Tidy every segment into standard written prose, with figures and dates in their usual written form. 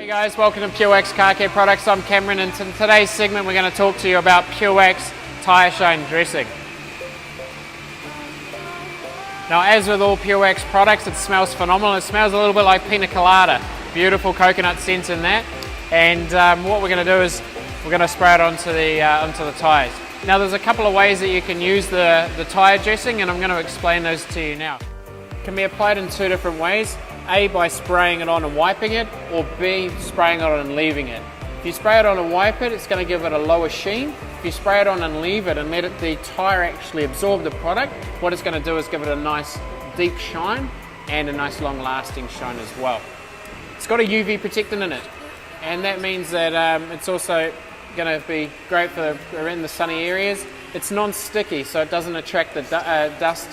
Guys, welcome to PureWax Car Care Products. I'm Cameron, and in today's segment we're going to talk to you about PureWax Tyre Shine Dressing. Now, as with all PureWax products, it smells phenomenal. It smells a little bit like pina colada. Beautiful coconut scent in that. And what we're going to do is we're going to spray it onto the tyres. Now, there's a couple of ways that you can use the tyre dressing, and I'm going to explain those to you now. It can be applied in two different ways. A, by spraying it on and wiping it, or B, spraying it on and leaving it. If you spray it on and wipe it, it's going to give it a lower sheen. If you spray it on and leave it and let the tyre actually absorb the product, what it's going to do is give it a nice deep shine and a nice long lasting shine as well. It's got a UV protectant in it, and that means that it's also going to be great for in the sunny areas. It's non-sticky, so it doesn't attract the dust.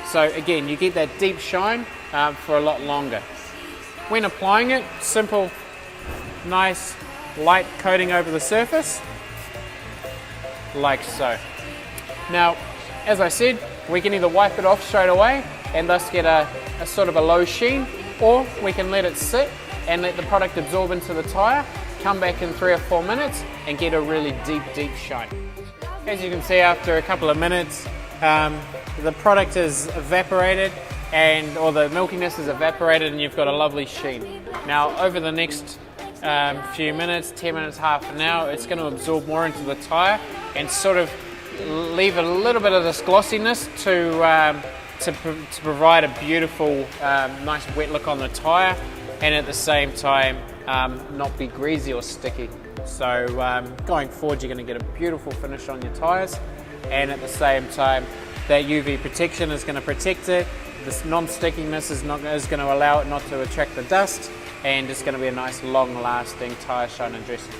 So again, you get that deep shine for a lot longer. When applying it, simple, nice, light coating over the surface, like so. Now, as I said, we can either wipe it off straight away and thus get a sort of a low sheen, or we can let it sit and let the product absorb into the tyre, come back in 3 or 4 minutes and get a really deep shine. As you can see, after a couple of minutes, the product is evaporated, or the milkiness is evaporated, and you've got a lovely sheen. Now, over the next few minutes, 10 minutes, half an hour, it's going to absorb more into the tyre and sort of leave a little bit of this glossiness to provide a beautiful, nice wet look on the tyre, and at the same time not be greasy or sticky. So going forward, you're going to get a beautiful finish on your tyres, and at the same time that UV protection is going to protect it. This non-stickiness is going to allow it not to attract the dust, and it's going to be a nice long lasting tyre shine and dressing.